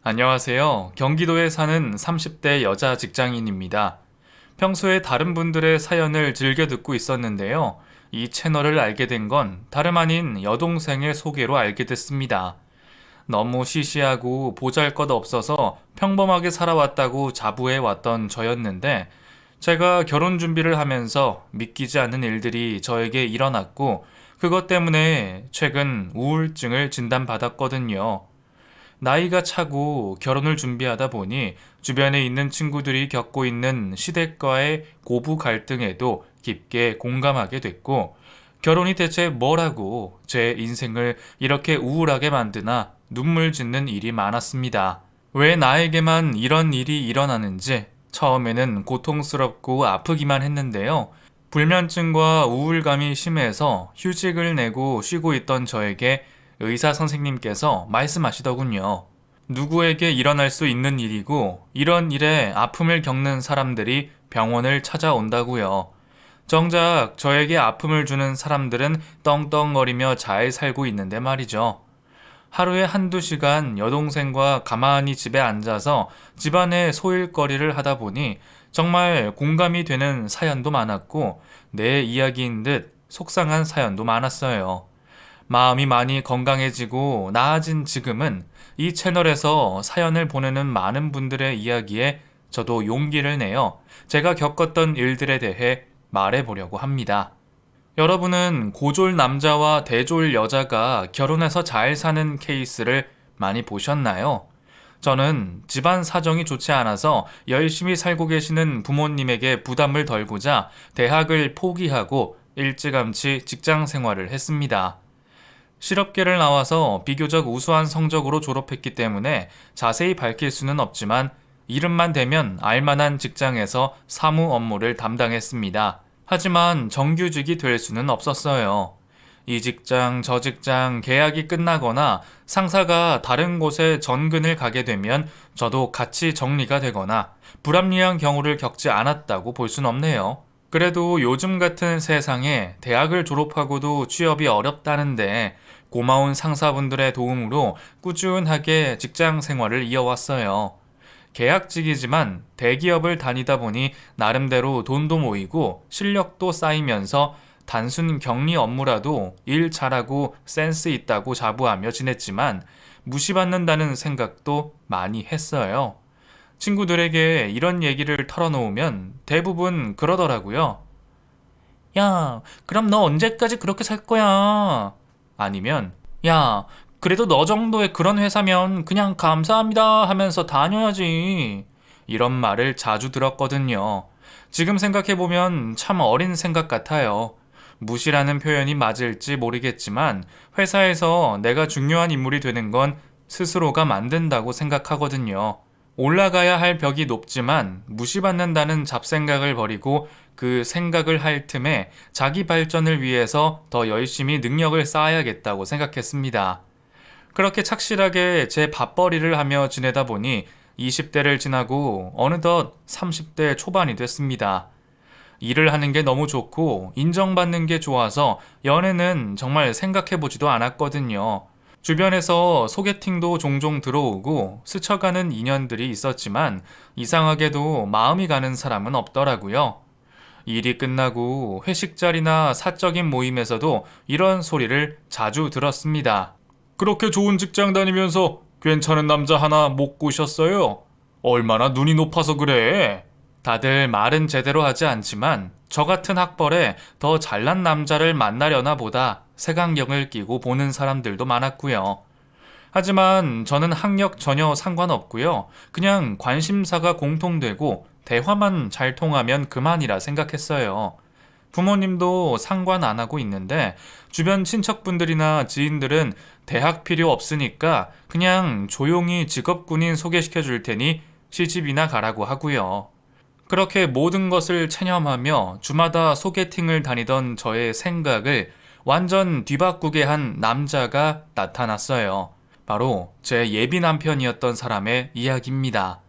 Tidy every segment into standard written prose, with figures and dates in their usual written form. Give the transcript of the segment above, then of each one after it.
안녕하세요. 경기도에 사는 30대 여자 직장인입니다. 평소에 다른 분들의 사연을 즐겨 듣고 있었는데요. 이 채널을 알게 된 건 다름 아닌 여동생의 소개로 알게 됐습니다. 너무 시시하고 보잘것없어서 평범하게 살아왔다고 자부해왔던 저였는데, 제가 결혼 준비를 하면서 믿기지 않는 일들이 저에게 일어났고, 그것 때문에 최근 우울증을 진단받았거든요. 나이가 차고 결혼을 준비하다 보니 주변에 있는 친구들이 겪고 있는 시댁과의 고부 갈등에도 깊게 공감하게 됐고, 결혼이 대체 뭐라고 제 인생을 이렇게 우울하게 만드나 눈물 짓는 일이 많았습니다. 왜 나에게만 이런 일이 일어나는지 처음에는 고통스럽고 아프기만 했는데요. 불면증과 우울감이 심해서 휴직을 내고 쉬고 있던 저에게 의사 선생님께서 말씀하시더군요. 누구에게 일어날 수 있는 일이고, 이런 일에 아픔을 겪는 사람들이 병원을 찾아온다고요. 정작 저에게 아픔을 주는 사람들은 떵떵거리며 잘 살고 있는데 말이죠. 하루에 한두 시간 여동생과 가만히 집에 앉아서 집안의 소일거리를 하다 보니 정말 공감이 되는 사연도 많았고, 내 이야기인 듯 속상한 사연도 많았어요. 마음이 많이 건강해지고 나아진 지금은 이 채널에서 사연을 보내는 많은 분들의 이야기에 저도 용기를 내어 제가 겪었던 일들에 대해 말해보려고 합니다. 여러분은 고졸 남자와 대졸 여자가 결혼해서 잘 사는 케이스를 많이 보셨나요? 저는 집안 사정이 좋지 않아서 열심히 살고 계시는 부모님에게 부담을 덜고자 대학을 포기하고 일찌감치 직장 생활을 했습니다. 실업계를 나와서 비교적 우수한 성적으로 졸업했기 때문에 자세히 밝힐 수는 없지만, 이름만 대면 알만한 직장에서 사무 업무를 담당했습니다. 하지만 정규직이 될 수는 없었어요. 이 직장, 저 직장 계약이 끝나거나 상사가 다른 곳에 전근을 가게 되면 저도 같이 정리가 되거나 불합리한 경우를 겪지 않았다고 볼 순 없네요. 그래도 요즘 같은 세상에 대학을 졸업하고도 취업이 어렵다는데 고마운 상사분들의 도움으로 꾸준하게 직장 생활을 이어왔어요. 계약직이지만 대기업을 다니다 보니 나름대로 돈도 모이고 실력도 쌓이면서 단순 격리 업무라도 일 잘하고 센스 있다고 자부하며 지냈지만 무시받는다는 생각도 많이 했어요. 친구들에게 이런 얘기를 털어놓으면 대부분 그러더라고요. 야, 그럼 너 언제까지 그렇게 살 거야? 아니면, 야, 그래도 너 정도의 그런 회사면 그냥 감사합니다 하면서 다녀야지. 이런 말을 자주 들었거든요. 지금 생각해보면 참 어린 생각 같아요. 무시라는 표현이 맞을지 모르겠지만, 회사에서 내가 중요한 인물이 되는 건 스스로가 만든다고 생각하거든요. 올라가야 할 벽이 높지만 무시받는다는 잡생각을 버리고 그 생각을 할 틈에 자기 발전을 위해서 더 열심히 능력을 쌓아야겠다고 생각했습니다. 그렇게 착실하게 제 밥벌이를 하며 지내다 보니 20대를 지나고 어느덧 30대 초반이 됐습니다. 일을 하는 게 너무 좋고 인정받는 게 좋아서 연애는 정말 생각해보지도 않았거든요. 주변에서 소개팅도 종종 들어오고 스쳐가는 인연들이 있었지만 이상하게도 마음이 가는 사람은 없더라고요. 일이 끝나고 회식 자리나 사적인 모임에서도 이런 소리를 자주 들었습니다. 그렇게 좋은 직장 다니면서 괜찮은 남자 하나 못 꼬셨어요? 얼마나 눈이 높아서 그래? 다들 말은 제대로 하지 않지만 저 같은 학벌에 더 잘난 남자를 만나려나 보다 색안경을 끼고 보는 사람들도 많았고요. 하지만 저는 학력 전혀 상관없고요. 그냥 관심사가 공통되고 대화만 잘 통하면 그만이라 생각했어요. 부모님도 상관 안 하고 있는데 주변 친척분들이나 지인들은 대학 필요 없으니까 그냥 조용히 직업군인 소개시켜 줄 테니 시집이나 가라고 하고요. 그렇게 모든 것을 체념하며 주마다 소개팅을 다니던 저의 생각을 완전 뒤바꾸게 한 남자가 나타났어요. 바로 제 예비 남편이었던 사람의 이야기입니다.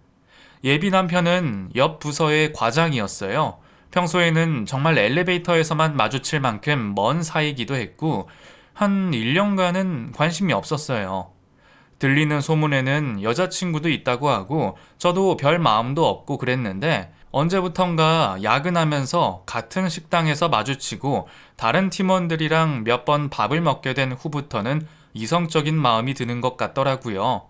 예비 남편은 옆 부서의 과장이었어요. 평소에는 정말 엘리베이터에서만 마주칠 만큼 먼 사이기도 했고, 한 1년간은 관심이 없었어요. 들리는 소문에는 여자친구도 있다고 하고 저도 별 마음도 없고 그랬는데 언제부턴가 야근하면서 같은 식당에서 마주치고 다른 팀원들이랑 몇 번 밥을 먹게 된 후부터는 이성적인 마음이 드는 것 같더라고요.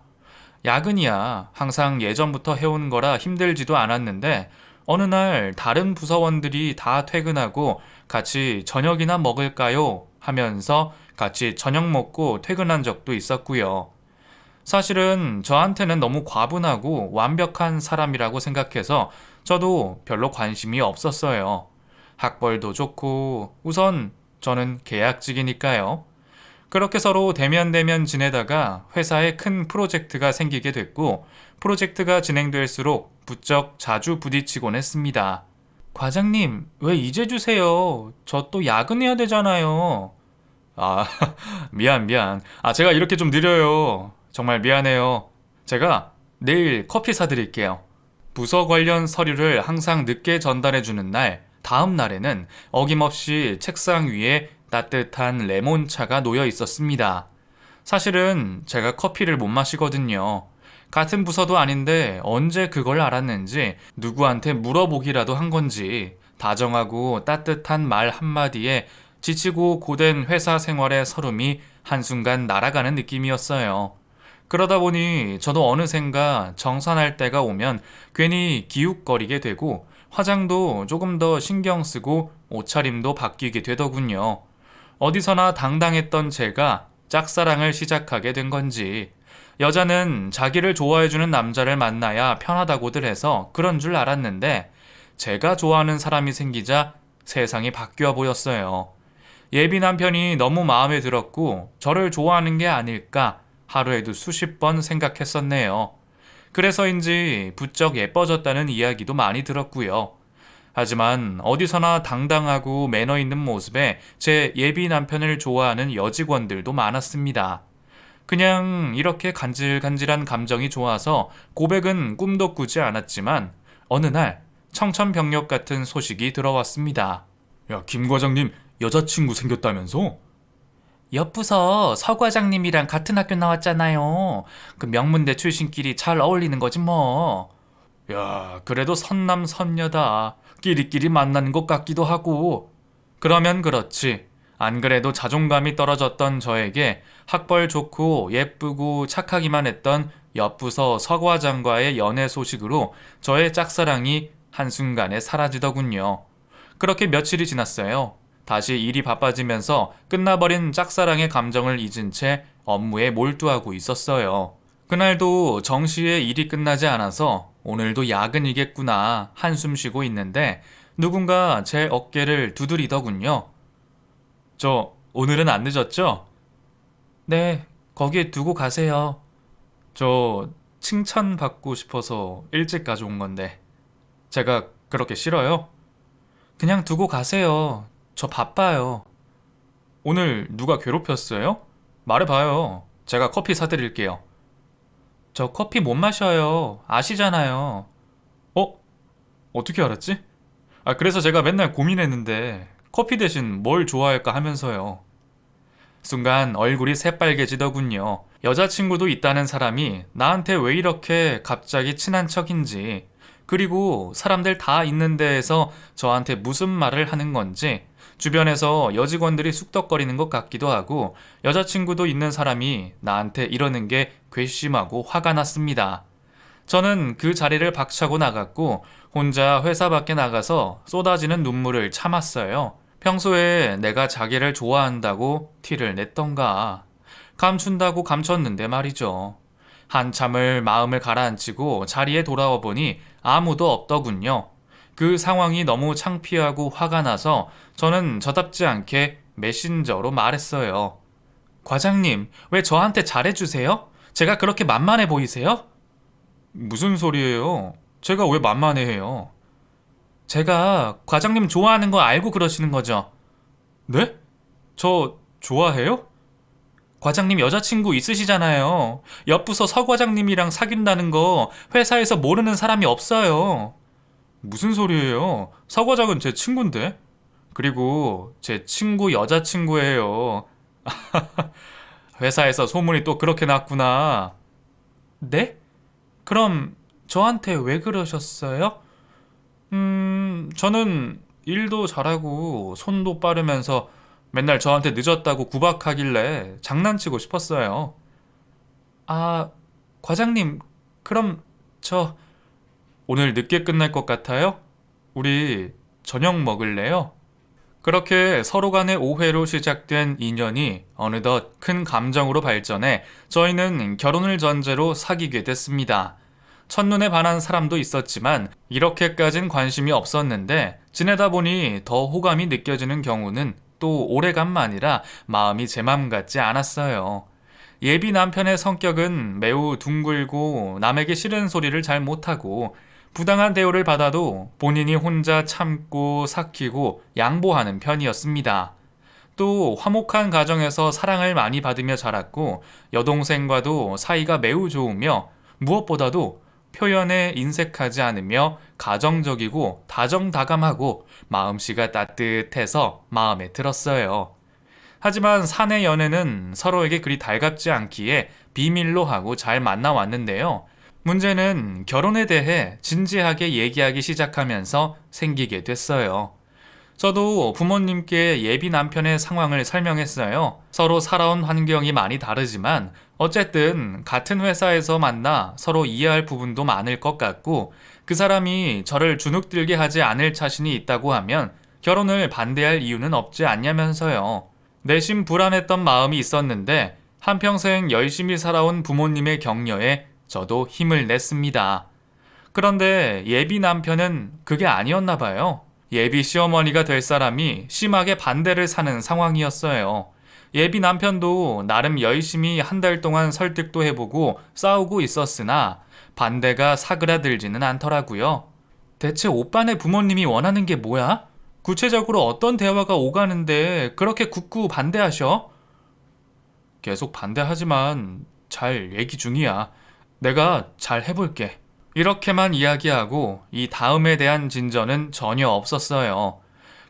야근이야 항상 예전부터 해온 거라 힘들지도 않았는데 어느 날 다른 부서원들이 다 퇴근하고 같이 저녁이나 먹을까요? 하면서 같이 저녁 먹고 퇴근한 적도 있었고요. 사실은 저한테는 너무 과분하고 완벽한 사람이라고 생각해서 저도 별로 관심이 없었어요. 학벌도 좋고 우선 저는 계약직이니까요. 그렇게 서로 대면대면 지내다가 회사에 큰 프로젝트가 생기게 됐고 프로젝트가 진행될수록 부쩍 자주 부딪히곤 했습니다. 과장님, 왜 이제 주세요? 저 또 야근해야 되잖아요. 아, 미안. 제가 이렇게 좀 느려요. 정말 미안해요. 제가 내일 커피 사드릴게요. 부서 관련 서류를 항상 늦게 전달해주는 날, 다음 날에는 어김없이 책상 위에 따뜻한 레몬차가 놓여 있었습니다. 사실은 제가 커피를 못 마시거든요. 같은 부서도 아닌데 언제 그걸 알았는지 누구한테 물어보기라도 한 건지 다정하고 따뜻한 말 한마디에 지치고 고된 회사 생활의 서름이 한순간 날아가는 느낌이었어요. 그러다 보니 저도 어느샌가 정산할 때가 오면 괜히 기웃거리게 되고 화장도 조금 더 신경 쓰고 옷차림도 바뀌게 되더군요. 어디서나 당당했던 제가 짝사랑을 시작하게 된 건지 여자는 자기를 좋아해주는 남자를 만나야 편하다고들 해서 그런 줄 알았는데 제가 좋아하는 사람이 생기자 세상이 바뀌어 보였어요. 예비 남편이 너무 마음에 들었고 저를 좋아하는 게 아닐까 하루에도 수십 번 생각했었네요. 그래서인지 부쩍 예뻐졌다는 이야기도 많이 들었고요. 하지만 어디서나 당당하고 매너 있는 모습에 제 예비 남편을 좋아하는 여직원들도 많았습니다. 그냥 이렇게 간질간질한 감정이 좋아서 고백은 꿈도 꾸지 않았지만 어느 날 청천벽력 같은 소식이 들어왔습니다. 야, 김 과장님 여자친구 생겼다면서? 옆 부서 서 과장님이랑 같은 학교 나왔잖아요. 그 명문대 출신끼리 잘 어울리는 거지 뭐. 야, 그래도 선남선녀다. 끼리끼리 만나는 것 같기도 하고. 그러면 그렇지. 안 그래도 자존감이 떨어졌던 저에게 학벌 좋고 예쁘고 착하기만 했던 옆부서 서 과장과의 연애 소식으로 저의 짝사랑이 한순간에 사라지더군요. 그렇게 며칠이 지났어요. 다시 일이 바빠지면서 끝나버린 짝사랑의 감정을 잊은 채 업무에 몰두하고 있었어요. 그날도 정시에 일이 끝나지 않아서 오늘도 야근이겠구나 한숨 쉬고 있는데 누군가 제 어깨를 두드리더군요. 저 오늘은 안 늦었죠? 네, 거기에 두고 가세요. 저 칭찬받고 싶어서 일찍 가져온 건데 제가 그렇게 싫어요? 그냥 두고 가세요. 저 바빠요. 오늘 누가 괴롭혔어요? 말해봐요. 제가 커피 사드릴게요. 저 커피 못 마셔요. 아시잖아요. 어? 어떻게 알았지? 그래서 제가 맨날 고민했는데 커피 대신 뭘 좋아할까 하면서요. 순간 얼굴이 새빨개지더군요. 여자친구도 있다는 사람이 나한테 왜 이렇게 갑자기 친한 척인지, 그리고 사람들 다 있는 데에서 저한테 무슨 말을 하는 건지, 주변에서 여직원들이 쑥덕거리는 것 같기도 하고, 여자친구도 있는 사람이 나한테 이러는 게 괘씸하고 화가 났습니다. 저는 그 자리를 박차고 나갔고, 혼자 회사 밖에 나가서 쏟아지는 눈물을 참았어요. 평소에 내가 자기를 좋아한다고 티를 냈던가, 감춘다고 감췄는데 말이죠. 한참을 마음을 가라앉히고 자리에 돌아와 보니 아무도 없더군요. 그 상황이 너무 창피하고 화가 나서 저는 저답지 않게 메신저로 말했어요. 과장님, 왜 저한테 잘해주세요? 제가 그렇게 만만해 보이세요? 무슨 소리예요? 제가 왜 만만해해요? 제가 과장님 좋아하는 거 알고 그러시는 거죠? 네? 저 좋아해요? 과장님 여자친구 있으시잖아요. 옆부서 서 과장님이랑 사귄다는 거 회사에서 모르는 사람이 없어요. 무슨 소리예요? 서 과장은 제 친구인데? 그리고 제 친구 여자친구예요. 회사에서 소문이 또 그렇게 났구나. 네? 그럼 저한테 왜 그러셨어요? 저는 일도 잘하고 손도 빠르면서 맨날 저한테 늦었다고 구박하길래 장난치고 싶었어요. 아, 과장님, 그럼 저 오늘 늦게 끝날 것 같아요? 우리 저녁 먹을래요? 그렇게 서로 간의 오해로 시작된 인연이 어느덧 큰 감정으로 발전해 저희는 결혼을 전제로 사귀게 됐습니다. 첫눈에 반한 사람도 있었지만 이렇게까진 관심이 없었는데 지내다 보니 더 호감이 느껴지는 경우는 또 오래간만이라 마음이 제 맘 같지 않았어요. 예비 남편의 성격은 매우 둥글고 남에게 싫은 소리를 잘 못하고 부당한 대우를 받아도 본인이 혼자 참고 삭히고 양보하는 편이었습니다. 또 화목한 가정에서 사랑을 많이 받으며 자랐고 여동생과도 사이가 매우 좋으며 무엇보다도 표현에 인색하지 않으며 가정적이고 다정다감하고 마음씨가 따뜻해서 마음에 들었어요. 하지만 사내 연애는 서로에게 그리 달갑지 않기에 비밀로 하고 잘 만나왔는데요. 문제는 결혼에 대해 진지하게 얘기하기 시작하면서 생기게 됐어요. 저도 부모님께 예비 남편의 상황을 설명했어요. 서로 살아온 환경이 많이 다르지만 어쨌든 같은 회사에서 만나 서로 이해할 부분도 많을 것 같고 그 사람이 저를 주눅들게 하지 않을 자신이 있다고 하면 결혼을 반대할 이유는 없지 않냐면서요. 내심 불안했던 마음이 있었는데 한평생 열심히 살아온 부모님의 격려에 저도 힘을 냈습니다. 그런데 예비 남편은 그게 아니었나 봐요. 예비 시어머니가 될 사람이 심하게 반대를 사는 상황이었어요. 예비 남편도 나름 열심히 한 달 동안 설득도 해보고 싸우고 있었으나 반대가 사그라들지는 않더라고요. 대체 오빠네 부모님이 원하는 게 뭐야? 구체적으로 어떤 대화가 오가는데 그렇게 굳고 반대하셔? 계속 반대하지만 잘 얘기 중이야. 내가 잘 해볼게. 이렇게만 이야기하고 이 다음에 대한 진전은 전혀 없었어요.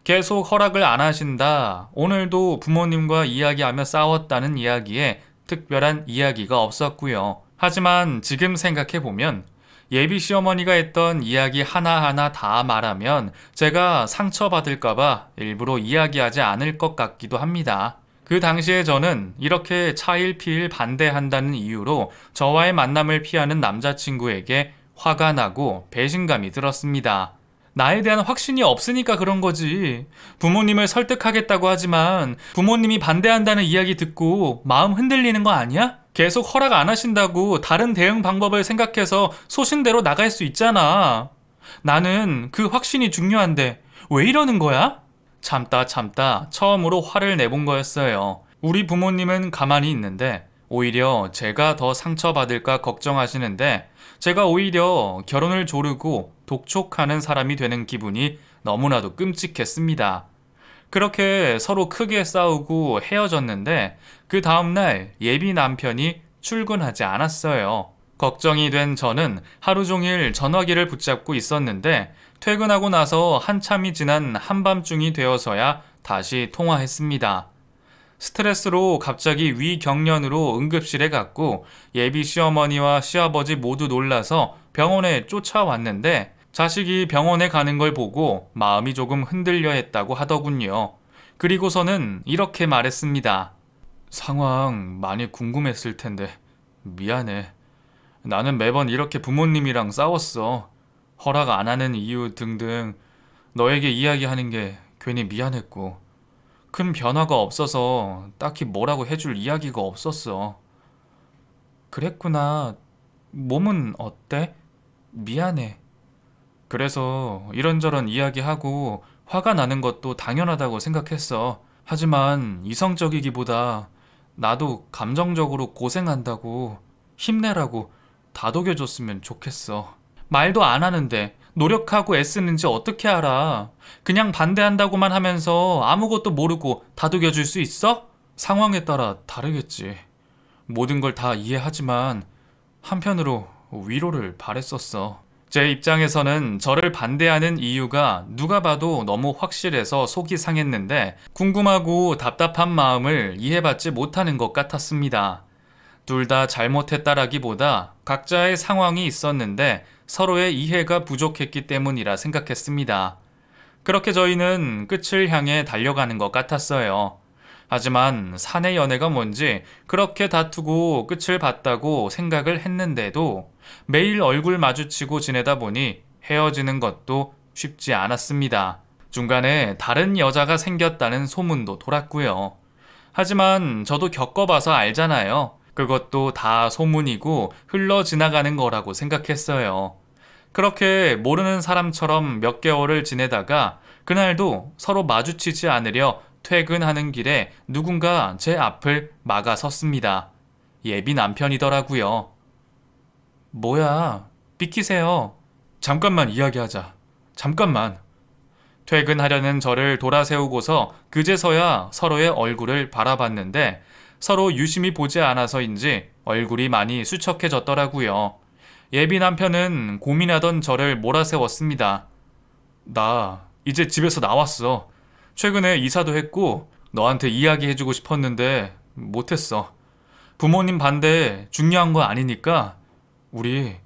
계속 허락을 안 하신다. 오늘도 부모님과 이야기하며 싸웠다는 이야기에 특별한 이야기가 없었고요. 하지만 지금 생각해보면 예비 시어머니가 했던 이야기 하나하나 다 말하면 제가 상처받을까봐 일부러 이야기하지 않을 것 같기도 합니다. 그 당시에 저는 이렇게 차일피일 반대한다는 이유로 저와의 만남을 피하는 남자친구에게 화가 나고 배신감이 들었습니다. 나에 대한 확신이 없으니까 그런 거지. 부모님을 설득하겠다고 하지만 부모님이 반대한다는 이야기 듣고 마음 흔들리는 거 아니야? 계속 허락 안 하신다고 다른 대응 방법을 생각해서 소신대로 나갈 수 있잖아. 나는 그 확신이 중요한데 왜 이러는 거야? 참다 처음으로 화를 내본 거였어요. 우리 부모님은 가만히 있는데 오히려 제가 더 상처받을까 걱정하시는데 제가 오히려 결혼을 조르고 독촉하는 사람이 되는 기분이 너무나도 끔찍했습니다. 그렇게 서로 크게 싸우고 헤어졌는데 그 다음날 예비 남편이 출근하지 않았어요. 걱정이 된 저는 하루 종일 전화기를 붙잡고 있었는데 퇴근하고 나서 한참이 지난 한밤중이 되어서야 다시 통화했습니다. 스트레스로 갑자기 위경련으로 응급실에 갔고 예비 시어머니와 시아버지 모두 놀라서 병원에 쫓아왔는데 자식이 병원에 가는 걸 보고 마음이 조금 흔들려 했다고 하더군요. 그리고서는 이렇게 말했습니다. 상황 많이 궁금했을 텐데 미안해. 나는 매번 이렇게 부모님이랑 싸웠어. 허락 안 하는 이유 등등 너에게 이야기하는 게 괜히 미안했고 큰 변화가 없어서 딱히 뭐라고 해줄 이야기가 없었어. 그랬구나. 몸은 어때? 미안해. 그래서 이런저런 이야기하고 화가 나는 것도 당연하다고 생각했어. 하지만 이성적이기보다 나도 감정적으로 고생한다고 힘내라고 다독여줬으면 좋겠어. 말도 안 하는데 노력하고 애쓰는지 어떻게 알아? 그냥 반대한다고만 하면서 아무것도 모르고 다독여줄 수 있어? 상황에 따라 다르겠지. 모든 걸 다 이해하지만 한편으로 위로를 바랬었어. 제 입장에서는 저를 반대하는 이유가 누가 봐도 너무 확실해서 속이 상했는데 궁금하고 답답한 마음을 이해받지 못하는 것 같았습니다. 둘 다 잘못했다라기보다 각자의 상황이 있었는데 서로의 이해가 부족했기 때문이라 생각했습니다. 그렇게 저희는 끝을 향해 달려가는 것 같았어요. 하지만 사내 연애가 뭔지 그렇게 다투고 끝을 봤다고 생각을 했는데도 매일 얼굴 마주치고 지내다 보니 헤어지는 것도 쉽지 않았습니다. 중간에 다른 여자가 생겼다는 소문도 돌았고요. 하지만 저도 겪어봐서 알잖아요. 그것도 다 소문이고 흘러 지나가는 거라고 생각했어요. 그렇게 모르는 사람처럼 몇 개월을 지내다가 그날도 서로 마주치지 않으려 퇴근하는 길에 누군가 제 앞을 막아 섰습니다. 예비 남편이더라고요. 뭐야, 비키세요. 잠깐만 이야기하자. 잠깐만. 퇴근하려는 저를 돌아세우고서 그제서야 서로의 얼굴을 바라봤는데 서로 유심히 보지 않아서인지 얼굴이 많이 수척해졌더라고요. 예비 남편은 고민하던 저를 몰아세웠습니다. 나 이제 집에서 나왔어. 최근에 이사도 했고 너한테 이야기해주고 싶었는데 못했어. 부모님 반대 중요한 거 아니니까 우리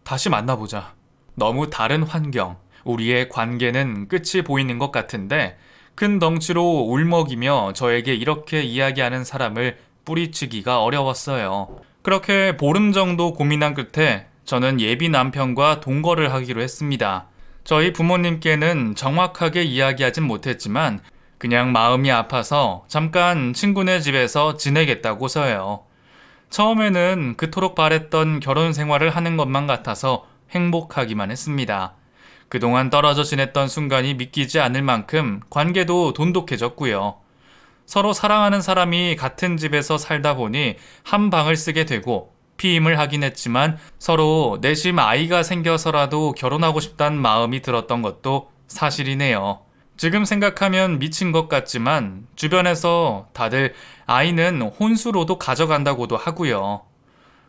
다시 만나보자. 너무 다른 환경, 우리의 관계는 끝이 보이는 것 같은데 큰 덩치로 울먹이며 저에게 이렇게 이야기하는 사람을 뿌리치기가 어려웠어요. 그렇게 보름 정도 고민한 끝에 저는 예비 남편과 동거를 하기로 했습니다. 저희 부모님께는 정확하게 이야기하진 못했지만 그냥 마음이 아파서 잠깐 친구네 집에서 지내겠다고서요. 처음에는 그토록 바랬던 결혼 생활을 하는 것만 같아서 행복하기만 했습니다. 그동안 떨어져 지냈던 순간이 믿기지 않을 만큼 관계도 돈독해졌고요. 서로 사랑하는 사람이 같은 집에서 살다 보니 한 방을 쓰게 되고 피임을 하긴 했지만 서로 내심 아이가 생겨서라도 결혼하고 싶다는 마음이 들었던 것도 사실이네요. 지금 생각하면 미친 것 같지만 주변에서 다들 아이는 혼수로도 가져간다고도 하고요.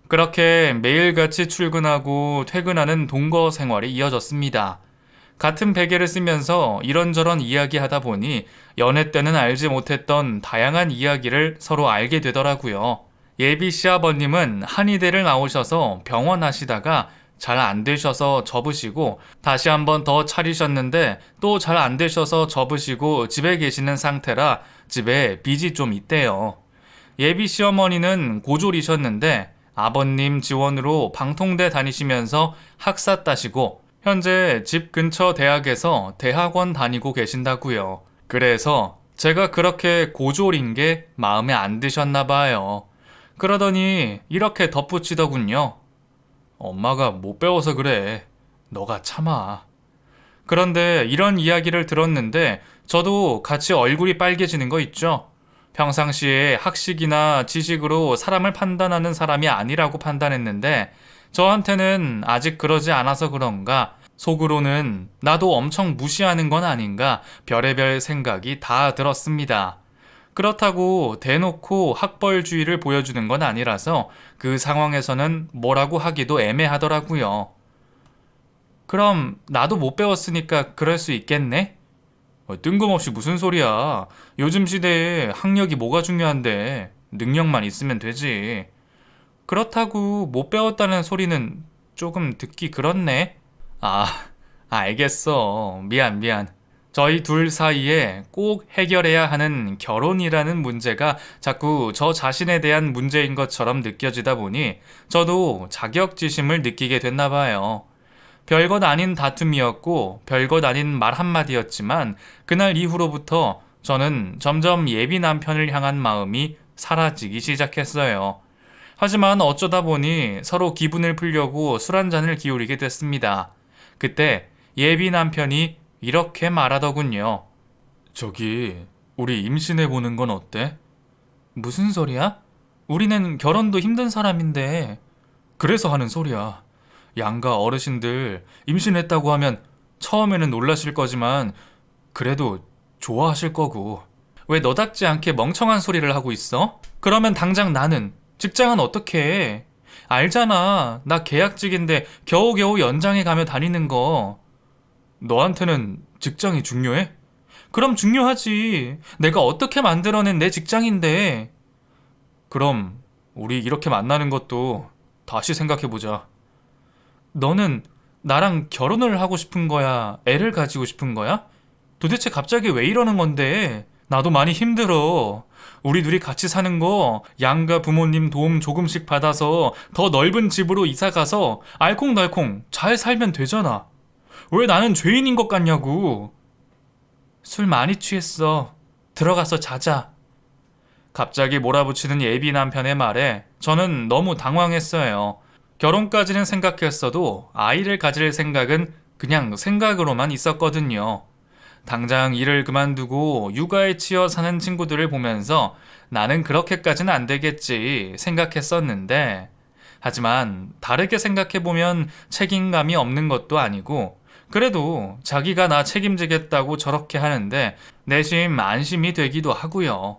그렇게 매일같이 출근하고 퇴근하는 동거 생활이 이어졌습니다. 같은 베개를 쓰면서 이런저런 이야기하다 보니 연애 때는 알지 못했던 다양한 이야기를 서로 알게 되더라고요. 예비 시아버님은 한의대를 나오셔서 병원 하시다가 잘 안 되셔서 접으시고 다시 한번 더 차리셨는데 또 잘 안 되셔서 접으시고 집에 계시는 상태라 집에 빚이 좀 있대요. 예비 시어머니는 고졸이셨는데 아버님 지원으로 방통대 다니시면서 학사 따시고 현재 집 근처 대학에서 대학원 다니고 계신다고요. 그래서 제가 그렇게 고졸인 게 마음에 안 드셨나 봐요. 그러더니 이렇게 덧붙이더군요. 엄마가 못 배워서 그래. 너가 참아. 그런데 이런 이야기를 들었는데 저도 같이 얼굴이 빨개지는 거 있죠? 평상시에 학식이나 지식으로 사람을 판단하는 사람이 아니라고 판단했는데 저한테는 아직 그러지 않아서 그런가 속으로는 나도 엄청 무시하는 건 아닌가 별의별 생각이 다 들었습니다. 그렇다고 대놓고 학벌주의를 보여주는 건 아니라서 그 상황에서는 뭐라고 하기도 애매하더라고요. 그럼 나도 못 배웠으니까 그럴 수 있겠네? 뜬금없이 무슨 소리야. 요즘 시대에 학력이 뭐가 중요한데 능력만 있으면 되지. 그렇다고 못 배웠다는 소리는 조금 듣기 그렇네. 아, 알겠어. 미안. 저희 둘 사이에 꼭 해결해야 하는 결혼이라는 문제가 자꾸 저 자신에 대한 문제인 것처럼 느껴지다 보니 저도 자격지심을 느끼게 됐나 봐요. 별것 아닌 다툼이었고 별것 아닌 말 한마디였지만 그날 이후로부터 저는 점점 예비 남편을 향한 마음이 사라지기 시작했어요. 하지만 어쩌다 보니 서로 기분을 풀려고 술 한 잔을 기울이게 됐습니다. 그때 예비 남편이 이렇게 말하더군요. 저기, 우리 임신해보는 건 어때? 무슨 소리야? 우리는 결혼도 힘든 사람인데. 그래서 하는 소리야. 양가 어르신들 임신했다고 하면 처음에는 놀라실 거지만 그래도 좋아하실 거고. 왜 너답지 않게 멍청한 소리를 하고 있어? 그러면 당장 나는 직장은 어떻게 해? 알잖아. 나 계약직인데 겨우겨우 연장해 가며 다니는 거. 너한테는 직장이 중요해? 그럼 중요하지. 내가 어떻게 만들어낸 내 직장인데. 그럼 우리 이렇게 만나는 것도 다시 생각해보자. 너는 나랑 결혼을 하고 싶은 거야? 애를 가지고 싶은 거야? 도대체 갑자기 왜 이러는 건데? 나도 많이 힘들어. 우리 둘이 같이 사는 거 양가 부모님 도움 조금씩 받아서 더 넓은 집으로 이사 가서 알콩달콩 잘 살면 되잖아. 왜 나는 죄인인 것 같냐고. 술 많이 취했어. 들어가서 자자. 갑자기 몰아붙이는 예비 남편의 말에 저는 너무 당황했어요. 결혼까지는 생각했어도 아이를 가질 생각은 그냥 생각으로만 있었거든요. 당장 일을 그만두고 육아에 치여 사는 친구들을 보면서 나는 그렇게까지는 안 되겠지 생각했었는데, 하지만 다르게 생각해보면 책임감이 없는 것도 아니고, 그래도 자기가 나 책임지겠다고 저렇게 하는데 내심 안심이 되기도 하고요.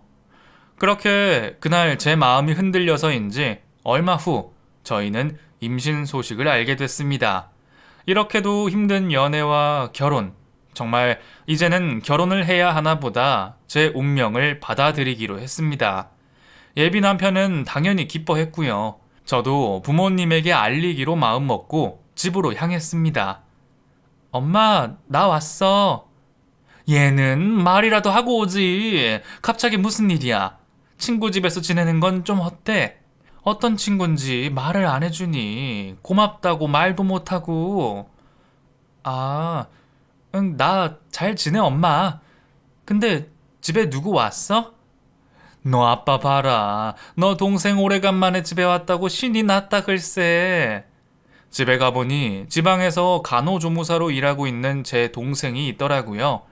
그렇게 그날 제 마음이 흔들려서인지 얼마 후 저희는 임신 소식을 알게 됐습니다. 이렇게도 힘든 연애와 결혼, 정말 이제는 결혼을 해야 하나 보다 제 운명을 받아들이기로 했습니다. 예비 남편은 당연히 기뻐했고요. 저도 부모님에게 알리기로 마음먹고 집으로 향했습니다. 엄마, 나 왔어. 얘는 말이라도 하고 오지. 갑자기 무슨 일이야? 친구 집에서 지내는 건 좀 어때? 어떤 친구인지 말을 안 해주니 고맙다고 말도 못하고. 아, 응, 나 잘 지내, 엄마. 근데 집에 누구 왔어? 너 아빠 봐라. 너 동생 오래간만에 집에 왔다고 신이 났다 글쎄. 집에 가보니 지방에서 간호조무사로 일하고 있는 제 동생이 있더라고요.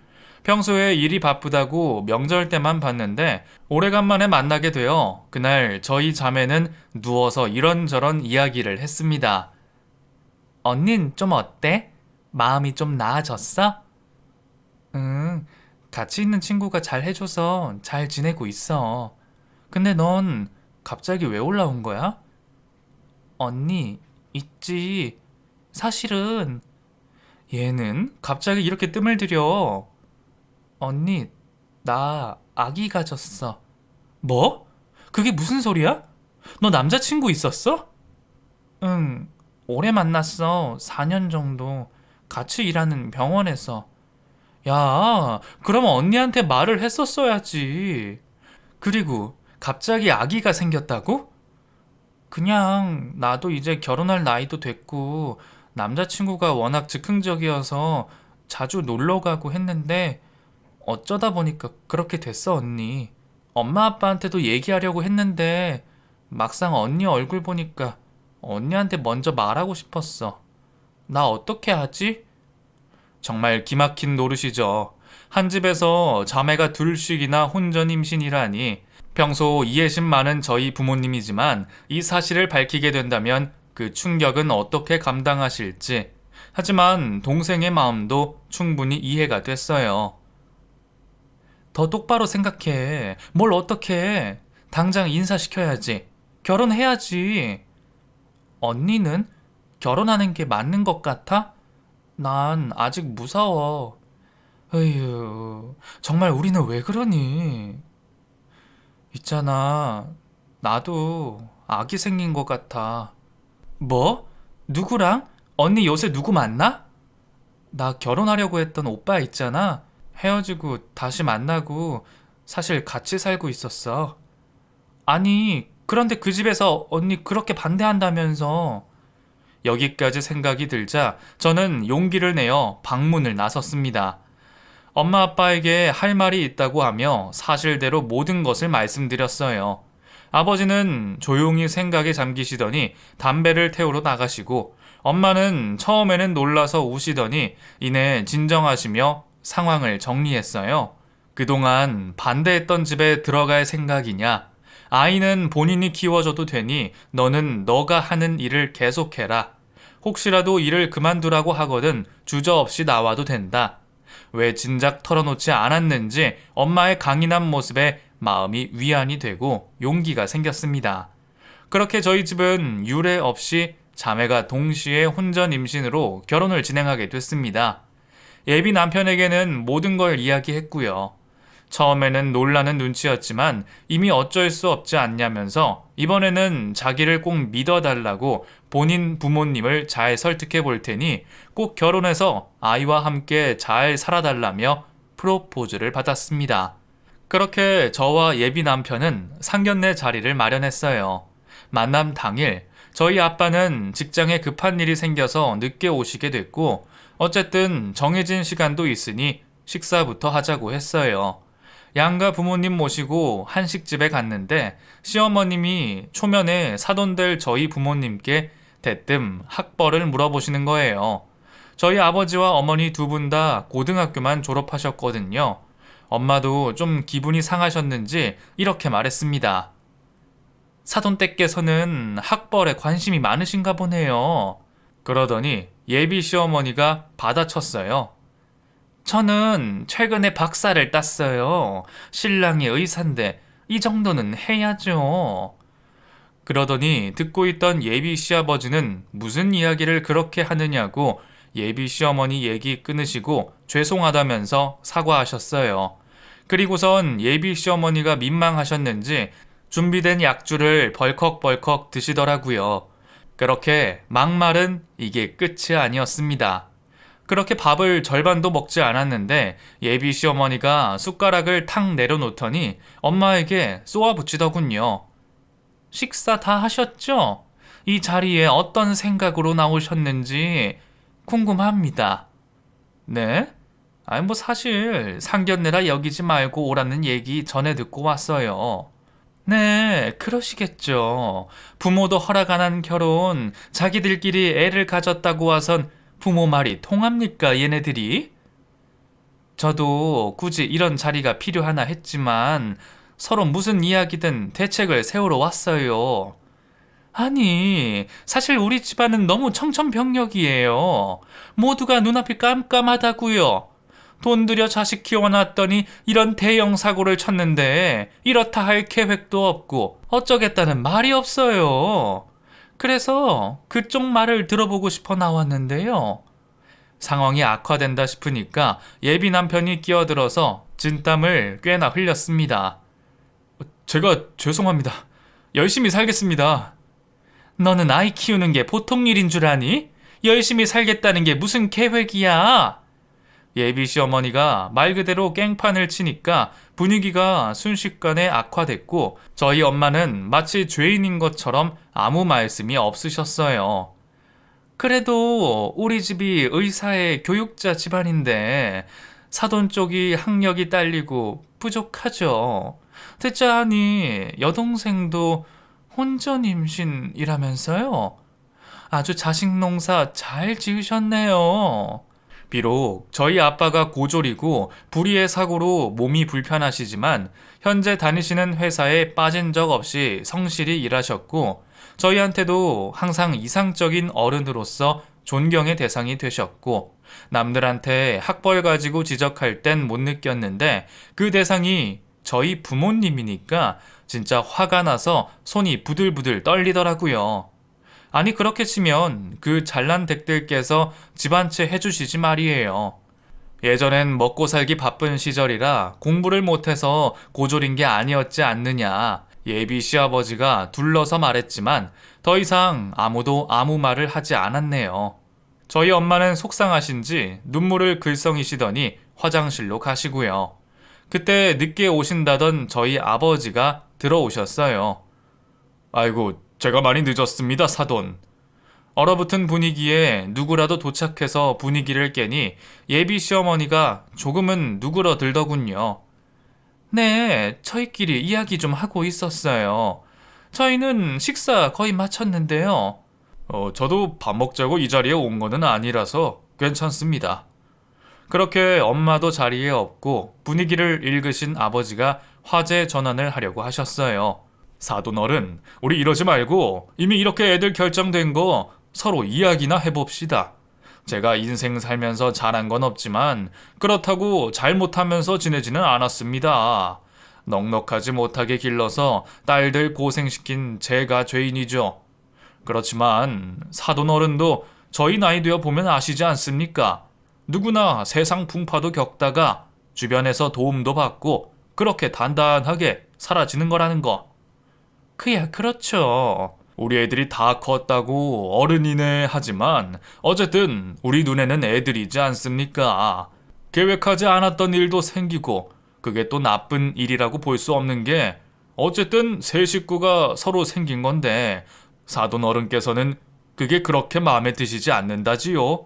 평소에 일이 바쁘다고 명절 때만 봤는데 오래간만에 만나게 되어 그날 저희 자매는 누워서 이런저런 이야기를 했습니다. 언닌 좀 어때? 마음이 좀 나아졌어? 응, 같이 있는 친구가 잘 해줘서 잘 지내고 있어. 근데 넌 갑자기 왜 올라온 거야? 언니, 있지. 사실은 얘는 갑자기 이렇게 뜸을 들여. 언니, 나 아기 가졌어. 뭐? 그게 무슨 소리야? 너 남자친구 있었어? 응, 오래 만났어. 4년 정도. 같이 일하는 병원에서. 야, 그럼 언니한테 말을 했었어야지. 그리고 갑자기 아기가 생겼다고? 그냥 나도 이제 결혼할 나이도 됐고 남자친구가 워낙 즉흥적이어서 자주 놀러 가고 했는데 어쩌다 보니까 그렇게 됐어, 언니. 엄마 아빠한테도 얘기하려고 했는데 막상 언니 얼굴 보니까 언니한테 먼저 말하고 싶었어. 나 어떻게 하지? 정말 기막힌 노릇이죠. 한 집에서 자매가 둘씩이나 혼전 임신이라니. 평소 이해심 많은 저희 부모님이지만 이 사실을 밝히게 된다면 그 충격은 어떻게 감당하실지. 하지만 동생의 마음도 충분히 이해가 됐어요. 더 똑바로 생각해. 뭘 어떻게 해. 당장 인사시켜야지. 결혼해야지. 언니는 결혼하는 게 맞는 것 같아? 난 아직 무서워. 에휴, 정말 우리는 왜 그러니? 있잖아, 나도 아기 생긴 것 같아. 뭐? 누구랑? 언니 요새 누구 만나? 나 결혼하려고 했던 오빠 있잖아. 헤어지고 다시 만나고 사실 같이 살고 있었어. 아니, 그런데 그 집에서 언니 그렇게 반대한다면서. 여기까지 생각이 들자 저는 용기를 내어 방문을 나섰습니다. 엄마 아빠에게 할 말이 있다고 하며 사실대로 모든 것을 말씀드렸어요. 아버지는 조용히 생각에 잠기시더니 담배를 태우러 나가시고 엄마는 처음에는 놀라서 우시더니 이내 진정하시며 상황을 정리했어요. 그동안 반대했던 집에 들어갈 생각이냐? 아이는 본인이 키워줘도 되니 너는 너가 하는 일을 계속해라. 혹시라도 일을 그만두라고 하거든 주저없이 나와도 된다. 왜 진작 털어놓지 않았는지 엄마의 강인한 모습에 마음이 위안이 되고 용기가 생겼습니다. 그렇게 저희 집은 유례 없이 자매가 동시에 혼전 임신으로 결혼을 진행하게 됐습니다. 예비 남편에게는 모든 걸 이야기했고요. 처음에는 놀라는 눈치였지만 이미 어쩔 수 없지 않냐면서 이번에는 자기를 꼭 믿어달라고 본인 부모님을 잘 설득해 볼 테니 꼭 결혼해서 아이와 함께 잘 살아달라며 프로포즈를 받았습니다. 그렇게 저와 예비 남편은 상견례 자리를 마련했어요. 만남 당일 저희 아빠는 직장에 급한 일이 생겨서 늦게 오시게 됐고 어쨌든 정해진 시간도 있으니 식사부터 하자고 했어요. 양가 부모님 모시고 한식집에 갔는데 시어머님이 초면에 사돈될 저희 부모님께 대뜸 학벌을 물어보시는 거예요. 저희 아버지와 어머니 두 분 다 고등학교만 졸업하셨거든요. 엄마도 좀 기분이 상하셨는지 이렇게 말했습니다. 사돈댁께서는 학벌에 관심이 많으신가 보네요. 그러더니 예비 시어머니가 받아쳤어요. 저는 최근에 박사를 땄어요. 신랑이 의사인데 이 정도는 해야죠. 그러더니 듣고 있던 예비 시아버지는 무슨 이야기를 그렇게 하느냐고 예비 시어머니 얘기 끊으시고 죄송하다면서 사과하셨어요. 그리고선 예비 시어머니가 민망하셨는지 준비된 약주를 벌컥벌컥 드시더라고요. 그렇게 막말은 이게 끝이 아니었습니다. 그렇게 밥을 절반도 먹지 않았는데 예비 시어머니가 숟가락을 탁 내려놓더니 엄마에게 쏘아붙이더군요. 식사 다 하셨죠? 이 자리에 어떤 생각으로 나오셨는지 궁금합니다. 네? 아니 사실 상견례라 여기지 말고 오라는 얘기 전에 듣고 왔어요. 네, 그러시겠죠. 부모도 허락 안 한 결혼, 자기들끼리 애를 가졌다고 와선 부모 말이 통합니까, 얘네들이? 저도 굳이 이런 자리가 필요하나 했지만 서로 무슨 이야기든 대책을 세우러 왔어요. 아니, 사실 우리 집안은 너무 청천벽력이에요. 모두가 눈앞이 깜깜하다고요. 돈 들여 자식 키워놨더니 이런 대형 사고를 쳤는데 이렇다 할 계획도 없고 어쩌겠다는 말이 없어요. 그래서 그쪽 말을 들어보고 싶어 나왔는데요. 상황이 악화된다 싶으니까 예비 남편이 끼어들어서 진땀을 꽤나 흘렸습니다. 제가 죄송합니다. 열심히 살겠습니다. 너는 아이 키우는 게 보통 일인 줄 아니? 열심히 살겠다는 게 무슨 계획이야? 예비 시어머니가 말 그대로 깽판을 치니까 분위기가 순식간에 악화됐고 저희 엄마는 마치 죄인인 것처럼 아무 말씀이 없으셨어요. 그래도 우리 집이 의사의 교육자 집안인데 사돈 쪽이 학력이 딸리고 부족하죠. 대체 아니 여동생도 혼전 임신이라면서요? 아주 자식 농사 잘 지으셨네요. 비록 저희 아빠가 고졸이고 불의의 사고로 몸이 불편하시지만 현재 다니시는 회사에 빠진 적 없이 성실히 일하셨고 저희한테도 항상 이상적인 어른으로서 존경의 대상이 되셨고 남들한테 학벌 가지고 지적할 땐 못 느꼈는데 그 대상이 저희 부모님이니까 진짜 화가 나서 손이 부들부들 떨리더라고요. 아니 그렇게 치면 그 잘난 댁들께서 집안채 해주시지 말이에요. 예전엔 먹고 살기 바쁜 시절이라 공부를 못해서 고졸인 게 아니었지 않느냐 예비 시아버지가 둘러서 말했지만 더 이상 아무도 아무 말을 하지 않았네요. 저희 엄마는 속상하신지 눈물을 글썽이시더니 화장실로 가시고요. 그때 늦게 오신다던 저희 아버지가 들어오셨어요. 아이고 제가 많이 늦었습니다, 사돈. 얼어붙은 분위기에 누구라도 도착해서 분위기를 깨니 예비 시어머니가 조금은 누그러들더군요. 네, 저희끼리 이야기 좀 하고 있었어요. 저희는 식사 거의 마쳤는데요. 저도 밥 먹자고 이 자리에 온 거는 아니라서 괜찮습니다. 그렇게 엄마도 자리에 없고 분위기를 읽으신 아버지가 화제 전환을 하려고 하셨어요. 사돈 어른, 우리 이러지 말고 이미 이렇게 애들 결정된 거 서로 이야기나 해봅시다. 제가 인생 살면서 잘한 건 없지만 그렇다고 잘못하면서 지내지는 않았습니다. 넉넉하지 못하게 길러서 딸들 고생시킨 제가 죄인이죠. 그렇지만 사돈 어른도 저희 나이 되어 보면 아시지 않습니까? 누구나 세상 풍파도 겪다가 주변에서 도움도 받고 그렇게 단단하게 사라지는 거라는 거. 그야 그렇죠. 우리 애들이 다 컸다고 어른이네 하지만 어쨌든 우리 눈에는 애들이지 않습니까? 계획하지 않았던 일도 생기고 그게 또 나쁜 일이라고 볼 수 없는 게 어쨌든 세 식구가 서로 생긴 건데 사돈 어른께서는 그게 그렇게 마음에 드시지 않는다지요?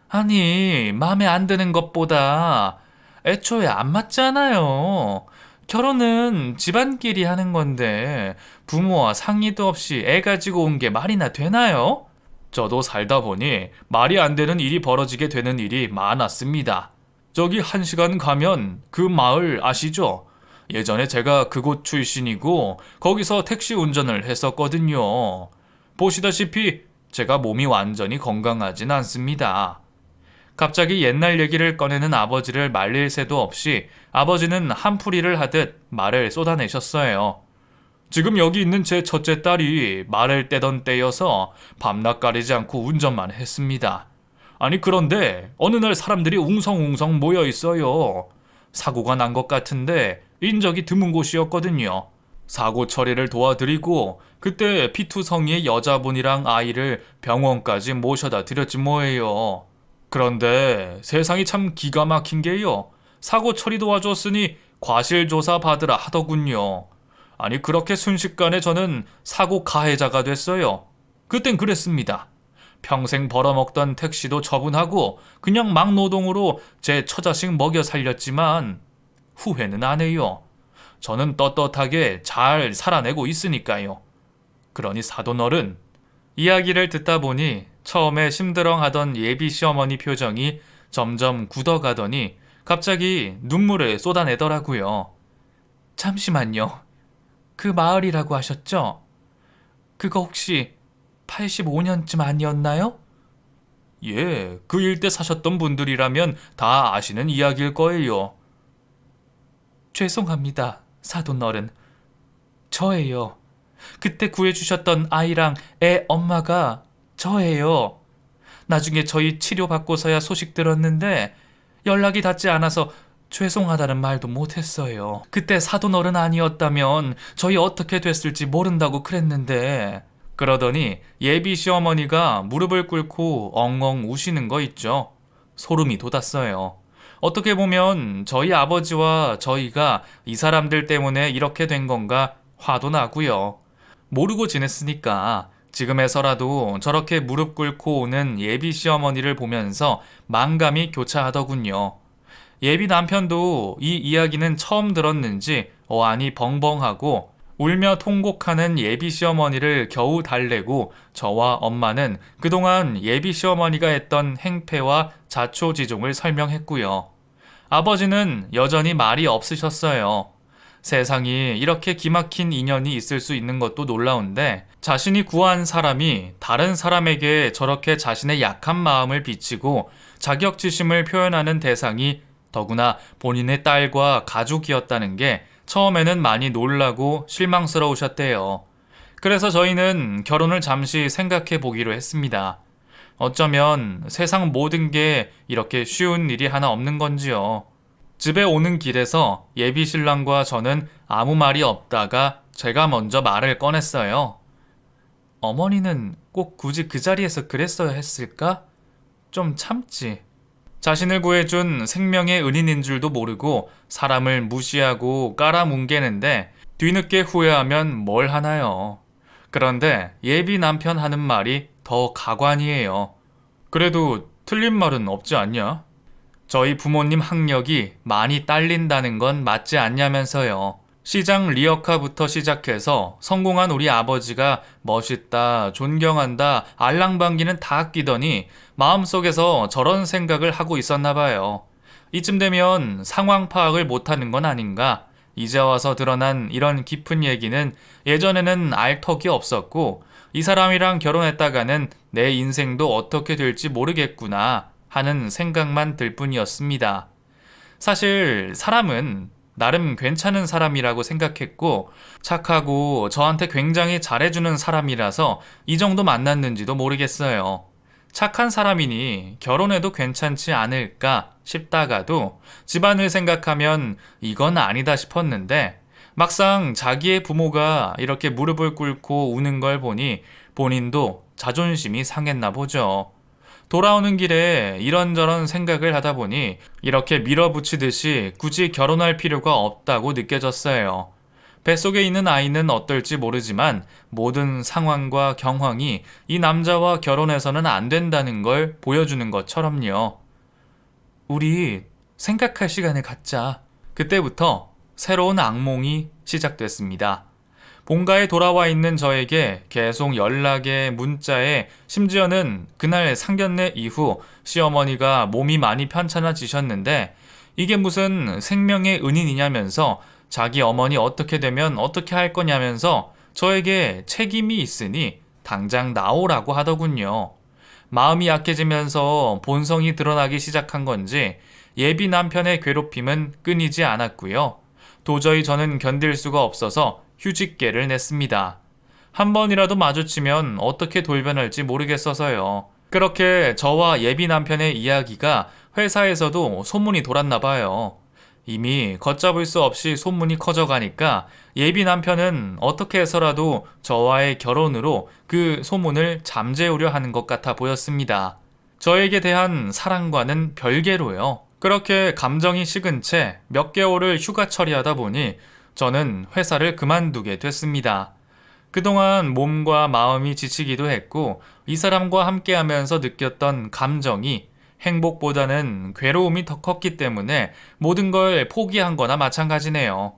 아니, 마음에 안 드는 것보다 애초에 안 맞잖아요. 결혼은 집안끼리 하는 건데 부모와 상의도 없이 애 가지고 온 게 말이나 되나요? 저도 살다 보니 말이 안 되는 일이 벌어지게 되는 일이 많았습니다. 저기 1시간 가면 그 마을 아시죠? 예전에 제가 그곳 출신이고 거기서 택시 운전을 했었거든요. 보시다시피 제가 몸이 완전히 건강하진 않습니다. 갑자기 옛날 얘기를 꺼내는 아버지를 말릴 새도 없이 아버지는 한풀이를 하듯 말을 쏟아내셨어요. 지금 여기 있는 제 첫째 딸이 말을 떼던 때여서 밤낮 가리지 않고 운전만 했습니다. 아니 그런데 어느 날 사람들이 웅성웅성 모여 있어요. 사고가 난 것 같은데 인적이 드문 곳이었거든요. 사고 처리를 도와드리고 그때 피투성이의 여자분이랑 아이를 병원까지 모셔다 드렸지 뭐예요. 그런데 세상이 참 기가 막힌 게요. 사고 처리 도와줬으니 과실조사 받으라 하더군요. 아니 그렇게 순식간에 저는 사고 가해자가 됐어요. 그땐 그랬습니다. 평생 벌어먹던 택시도 처분하고 그냥 막노동으로 제 처자식 먹여 살렸지만 후회는 안 해요. 저는 떳떳하게 잘 살아내고 있으니까요. 그러니 사돈어른, 이야기를 듣다 보니 처음에 심드렁하던 예비 시어머니 표정이 점점 굳어가더니 갑자기 눈물을 쏟아내더라고요. 잠시만요. 그 마을이라고 하셨죠? 그거 혹시 85년쯤 아니었나요? 예, 그 일대 사셨던 분들이라면 다 아시는 이야기일 거예요. 죄송합니다, 사돈어른. 저예요. 그때 구해주셨던 아이랑 애 엄마가 저예요. 나중에 저희 치료받고서야 소식 들었는데 연락이 닿지 않아서 죄송하다는 말도 못했어요. 그때 사돈어른 아니었다면 저희 어떻게 됐을지 모른다고 그랬는데. 그러더니 예비 시어머니가 무릎을 꿇고 엉엉 우시는 거 있죠. 소름이 돋았어요. 어떻게 보면 저희 아버지와 저희가 이 사람들 때문에 이렇게 된 건가 화도 나고요. 모르고 지냈으니까 지금에서라도 저렇게 무릎 꿇고 오는 예비 시어머니를 보면서 만감이 교차하더군요. 예비 남편도 이 이야기는 처음 들었는지 어안이 벙벙하고 울며 통곡하는 예비 시어머니를 겨우 달래고 저와 엄마는 그동안 예비 시어머니가 했던 행패와 자초지종을 설명했고요. 아버지는 여전히 말이 없으셨어요. 세상이 이렇게 기막힌 인연이 있을 수 있는 것도 놀라운데 자신이 구한 사람이 다른 사람에게 저렇게 자신의 약한 마음을 비치고 자격지심을 표현하는 대상이 더구나 본인의 딸과 가족이었다는 게 처음에는 많이 놀라고 실망스러우셨대요. 그래서 저희는 결혼을 잠시 생각해 보기로 했습니다. 어쩌면 세상 모든 게 이렇게 쉬운 일이 하나 없는 건지요. 집에 오는 길에서 예비 신랑과 저는 아무 말이 없다가 제가 먼저 말을 꺼냈어요. 어머니는 꼭 굳이 그 자리에서 그랬어야 했을까? 좀 참지. 자신을 구해준 생명의 은인인 줄도 모르고 사람을 무시하고 깔아뭉개는데 뒤늦게 후회하면 뭘 하나요? 그런데 예비 남편 하는 말이 더 가관이에요. 그래도 틀린 말은 없지 않냐? 저희 부모님 학력이 많이 딸린다는 건 맞지 않냐면서요. 시장 리어카부터 시작해서 성공한 우리 아버지가 멋있다, 존경한다, 알랑방기는 다 끼더니 마음속에서 저런 생각을 하고 있었나 봐요. 이쯤 되면 상황 파악을 못하는 건 아닌가? 이제 와서 드러난 이런 깊은 얘기는 예전에는 알 턱이 없었고 이 사람이랑 결혼했다가는 내 인생도 어떻게 될지 모르겠구나 하는 생각만 들 뿐이었습니다. 사실 사람은 나름 괜찮은 사람이라고 생각했고 착하고 저한테 굉장히 잘해주는 사람이라서 이 정도 만났는지도 모르겠어요. 착한 사람이니 결혼해도 괜찮지 않을까 싶다가도 집안을 생각하면 이건 아니다 싶었는데 막상 자기의 부모가 이렇게 무릎을 꿇고 우는 걸 보니 본인도 자존심이 상했나 보죠. 돌아오는 길에 이런저런 생각을 하다 보니 이렇게 밀어붙이듯이 굳이 결혼할 필요가 없다고 느껴졌어요. 뱃속에 있는 아이는 어떨지 모르지만 모든 상황과 경황이 이 남자와 결혼해서는 안 된다는 걸 보여주는 것처럼요. 우리 생각할 시간을 갖자. 그때부터 새로운 악몽이 시작됐습니다. 본가에 돌아와 있는 저에게 계속 연락에 문자에 심지어는 그날 상견례 이후 시어머니가 몸이 많이 편찮아지셨는데 이게 무슨 생명의 은인이냐면서 자기 어머니 어떻게 되면 어떻게 할 거냐면서 저에게 책임이 있으니 당장 나오라고 하더군요. 마음이 약해지면서 본성이 드러나기 시작한 건지 예비 남편의 괴롭힘은 끊이지 않았고요. 도저히 저는 견딜 수가 없어서 휴직계를 냈습니다. 한 번이라도 마주치면 어떻게 돌변할지 모르겠어서요. 그렇게 저와 예비 남편의 이야기가 회사에서도 소문이 돌았나 봐요. 이미 걷잡을 수 없이 소문이 커져가니까 예비 남편은 어떻게 해서라도 저와의 결혼으로 그 소문을 잠재우려 하는 것 같아 보였습니다. 저에게 대한 사랑과는 별개로요. 그렇게 감정이 식은 채 몇 개월을 휴가 처리하다 보니 저는 회사를 그만두게 됐습니다. 그동안 몸과 마음이 지치기도 했고 이 사람과 함께하면서 느꼈던 감정이 행복보다는 괴로움이 더 컸기 때문에 모든 걸 포기한 거나 마찬가지네요.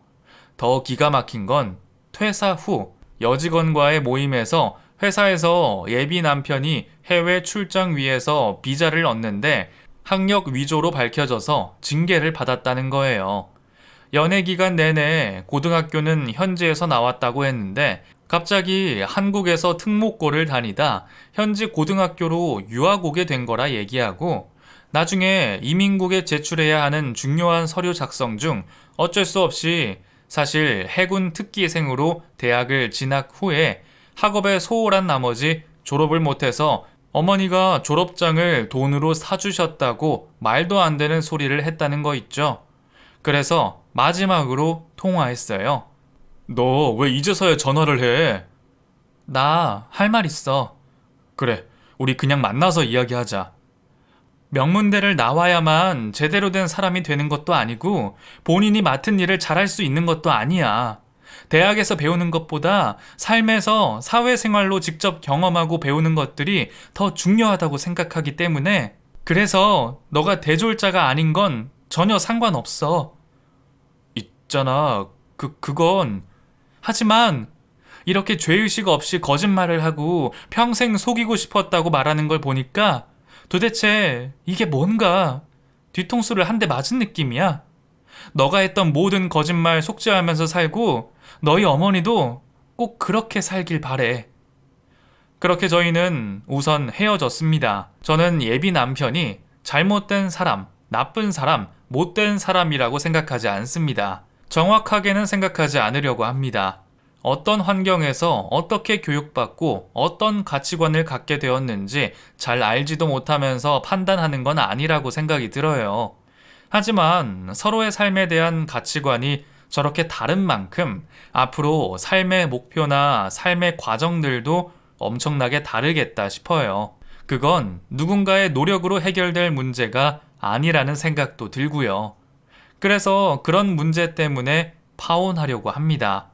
더 기가 막힌 건 퇴사 후 여직원과의 모임에서 회사에서 예비 남편이 해외 출장 위해서 비자를 얻는데 학력 위조로 밝혀져서 징계를 받았다는 거예요. 연애 기간 내내 고등학교는 현지에서 나왔다고 했는데 갑자기 한국에서 특목고를 다니다 현지 고등학교로 유학 오게 된 거라 얘기하고 나중에 이민국에 제출해야 하는 중요한 서류 작성 중 어쩔 수 없이 사실 해군 특기생으로 대학을 진학 후에 학업에 소홀한 나머지 졸업을 못해서 어머니가 졸업장을 돈으로 사주셨다고 말도 안 되는 소리를 했다는 거 있죠. 그래서 마지막으로 통화했어요. 너 왜 이제서야 전화를 해? 나 할 말 있어. 그래, 우리 그냥 만나서 이야기하자. 명문대를 나와야만 제대로 된 사람이 되는 것도 아니고 본인이 맡은 일을 잘할 수 있는 것도 아니야. 대학에서 배우는 것보다 삶에서 사회생활로 직접 경험하고 배우는 것들이 더 중요하다고 생각하기 때문에 그래서 너가 대졸자가 아닌 건 전혀 상관없어. 있잖아, 그건 하지만 이렇게 죄의식 없이 거짓말을 하고 평생 속이고 싶었다고 말하는 걸 보니까 도대체 이게 뭔가 뒤통수를 한 대 맞은 느낌이야. 너가 했던 모든 거짓말 속죄하면서 살고 너희 어머니도 꼭 그렇게 살길 바래. 그렇게 저희는 우선 헤어졌습니다. 저는 예비 남편이 잘못된 사람, 나쁜 사람, 못된 사람이라고 생각하지 않습니다. 정확하게는 생각하지 않으려고 합니다. 어떤 환경에서 어떻게 교육받고 어떤 가치관을 갖게 되었는지 잘 알지도 못하면서 판단하는 건 아니라고 생각이 들어요. 하지만 서로의 삶에 대한 가치관이 저렇게 다른 만큼 앞으로 삶의 목표나 삶의 과정들도 엄청나게 다르겠다 싶어요. 그건 누군가의 노력으로 해결될 문제가 아니라는 생각도 들고요. 그래서 그런 문제 때문에 파혼하려고 합니다.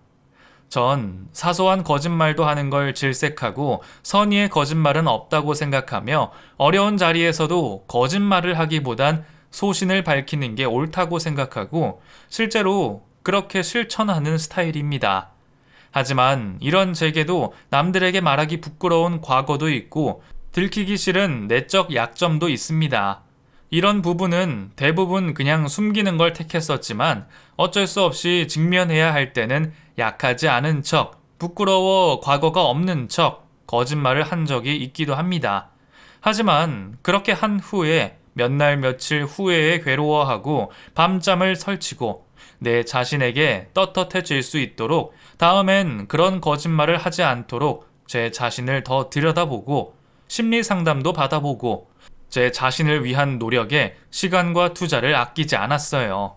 전 사소한 거짓말도 하는 걸 질색하고 선의의 거짓말은 없다고 생각하며 어려운 자리에서도 거짓말을 하기보단 소신을 밝히는 게 옳다고 생각하고 실제로 그렇게 실천하는 스타일입니다. 하지만 이런 제게도 남들에게 말하기 부끄러운 과거도 있고 들키기 싫은 내적 약점도 있습니다. 이런 부분은 대부분 그냥 숨기는 걸 택했었지만 어쩔 수 없이 직면해야 할 때는 약하지 않은 척, 부끄러워 과거가 없는 척 거짓말을 한 적이 있기도 합니다. 하지만 그렇게 한 후에 몇 날 며칠 후에 괴로워하고 밤잠을 설치고 내 자신에게 떳떳해질 수 있도록 다음엔 그런 거짓말을 하지 않도록 제 자신을 더 들여다보고 심리 상담도 받아보고 제 자신을 위한 노력에 시간과 투자를 아끼지 않았어요.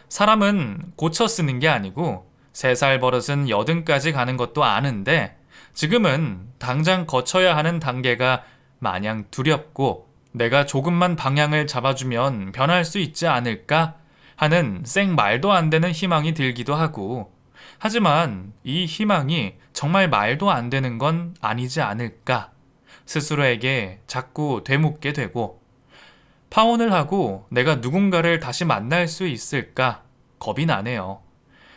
사람은 고쳐 쓰는 게 아니고 3살 버릇은 80까지 가는 것도 아는데 지금은 당장 거쳐야 하는 단계가 마냥 두렵고 내가 조금만 방향을 잡아주면 변할 수 있지 않을까 하는 생 말도 안 되는 희망이 들기도 하고, 하지만 이 희망이 정말 말도 안 되는 건 아니지 않을까 스스로에게 자꾸 되묻게 되고, 파혼을 하고 내가 누군가를 다시 만날 수 있을까 겁이 나네요.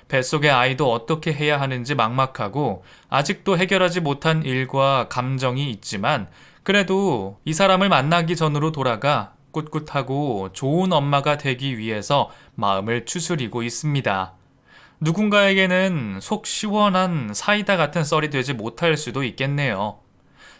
뱃속의 아이도 어떻게 해야 하는지 막막하고 아직도 해결하지 못한 일과 감정이 있지만, 그래도 이 사람을 만나기 전으로 돌아가 꿋꿋하고 좋은 엄마가 되기 위해서 마음을 추스리고 있습니다. 누군가에게는 속 시원한 사이다 같은 썰이 되지 못할 수도 있겠네요.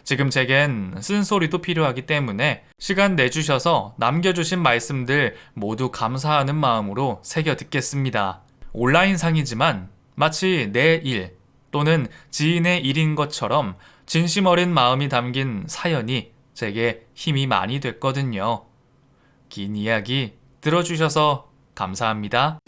지금 제겐 쓴소리도 필요하기 때문에 시간 내주셔서 남겨주신 말씀들 모두 감사하는 마음으로 새겨 듣겠습니다. 온라인상이지만 마치 내 일 또는 지인의 일인 것처럼 진심 어린 마음이 담긴 사연이 제게 힘이 많이 됐거든요. 긴 이야기 들어주셔서 감사합니다.